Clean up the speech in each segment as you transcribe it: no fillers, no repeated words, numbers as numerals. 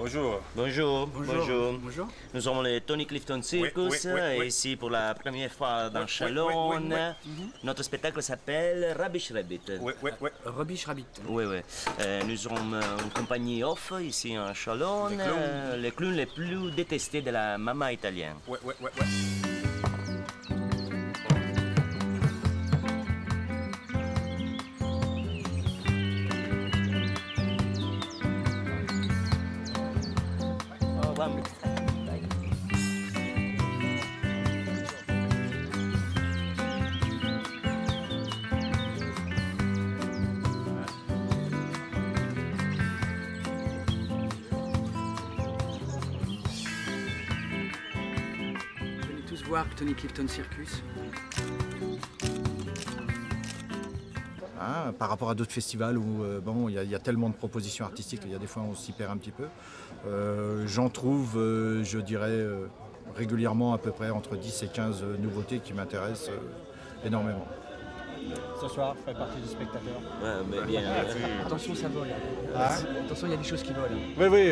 bonjour. Bonjour, bonjour. Bonjour. Nous sommes les Tony Clifton Circus, oui. et ici pour la première fois dans Chalon. Notre spectacle s'appelle Rubbish Rabbit. Oui. Rubbish Rabbit. Oui. Nous sommes une compagnie off ici en Chalon, les clowns les plus détestés de la mama italienne. Ouais. Venez tous voir Tony Clifton Circus. Par rapport à d'autres festivals où il y a tellement de propositions artistiques, il y a des fois on s'y perd un petit peu. J'en trouve, je dirais, régulièrement à peu près entre 10 et 15 nouveautés qui m'intéressent énormément. Ce soir, je ferai partie du spectateur. Ouais, mais bien. Attention, ça vole. Attention, il y a des choses qui volent. Oui.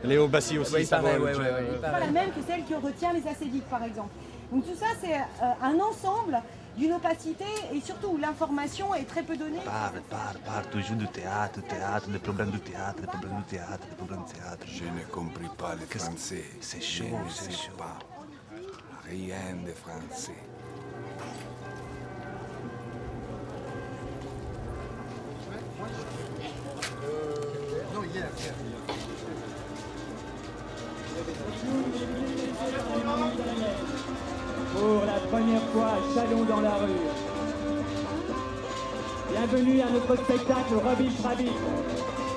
Léo Bassi aussi, ça paraît, vole. Pas la même que celle qui retient les acédiques, par exemple. Donc tout ça, c'est un ensemble d'une opacité et surtout où l'information est très peu donnée. Parle toujours du théâtre, des problèmes du théâtre, des problèmes du théâtre. Je ne compris pas le français. C'est chaud, c'est chaud. Pas rien de français. Pour la première fois à Chalon dans la rue. Bienvenue à notre spectacle Rubbish Rabbit.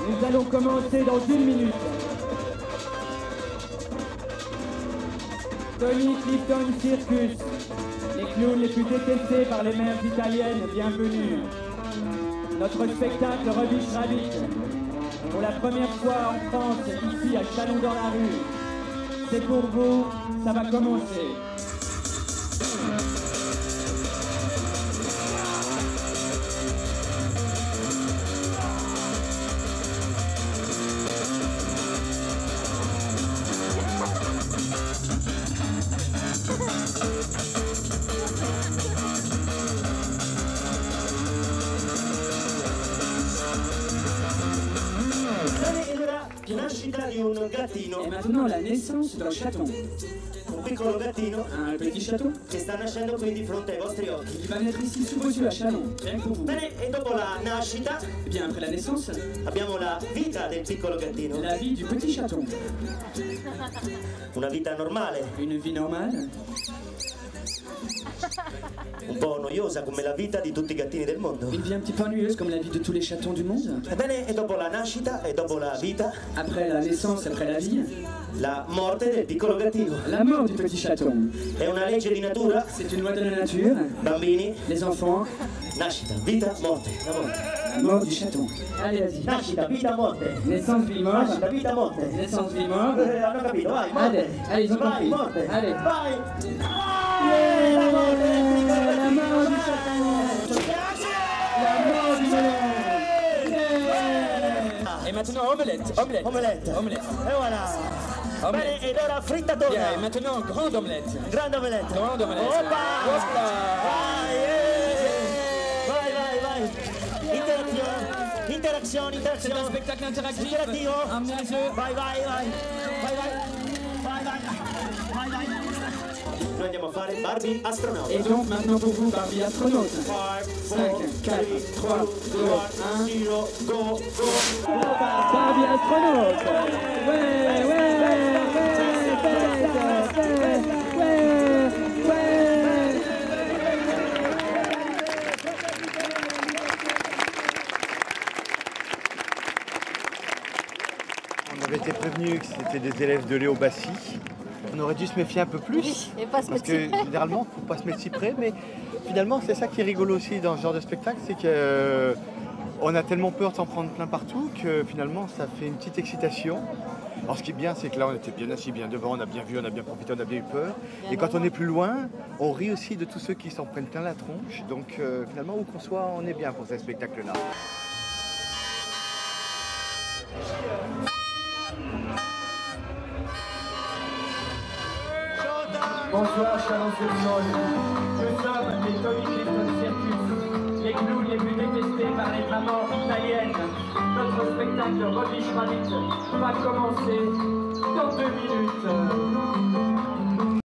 Nous allons commencer dans 1 minute. Tony Clifton Circus. Les clowns les plus détestés par les mères italiennes, bienvenue. Notre spectacle Rubbish Rabbit. Pour la première fois en France, ici à Chalon dans la rue. C'est pour vous, ça va commencer. Et maintenant la naissance d'un chaton. Un piccolo gattino Un petit chaton che sta nascendo qui di fronte ai vostri occhi. qui va naître ici sous vos yeux à Chalon, rien que pour vous. Bene, e dopo la nascita Et bien après la naissance, abbiamo la vita del piccolo gattino. la vie du petit chaton. Una vita normale, Une vie normale, un po' noiosa come la vita di tutti i gattini del mondo. une vie un petit peu ennuyeuse comme la vie de tous les chatons du monde. Ebbene, e dopo la nascita e dopo la vita, Après la naissance, après la vie, la morte del piccolo gattino. la mort du petit chaton. È una legge di natura, C'est une loi de la nature. bambini, Les enfants, nascita, vita, morte. La morte. la mort du chaton. Allez, vas-y. Nascita, vita, morte. Naissance, vie, mort. Nascita, vita, morte. Naissance, vie, mort. Hanno capito, vai, morte. Allez, ils ont Vai, compris. morte. Allez. Vai. La mort du chaton. La mort du melon. Et maintenant, omelette. Omelette. E voilà. Bene, ed ora frittatorna. Bien, et maintenant, grande omelette. Grande omelette. Grande omelette. Oppa! Hopla. Vai. Interazione. C'est un spectacle interactif. Interativo. Amenez un jeu. Vai. Noi andiamo a fare Barbie astronauta. Et donc, maintenant pour vous, Barbie astronaute. 5, 4, 3, 2, 1, 0, go. Barbie astronaute. Ouais. On avait été prévenu que c'était des élèves de Léo Bassi. On aurait dû se méfier un peu plus. Oui, et pas se parce mettre si que près. généralement, il ne faut pas se mettre si près. Mais finalement, c'est ça qui est rigolo aussi dans ce genre de spectacle, c'est que on a tellement peur de s'en prendre plein partout que finalement, ça fait une petite excitation. Alors ce qui est bien, c'est que là, on était bien assis, bien devant, on a bien vu, on a bien profité, on a bien eu peur. Et quand on est plus loin, on rit aussi de tous ceux qui s'en prennent plein la tronche. Donc finalement, où qu'on soit, on est bien pour ce spectacle-là. Bonsoir, Chalon-sur-Saône. Nous sommes les Tony Clifton Circus, les clowns les plus détestés par les mamans italiennes. Notre spectacle Rubbish Rabbit va commencer dans 2 minutes.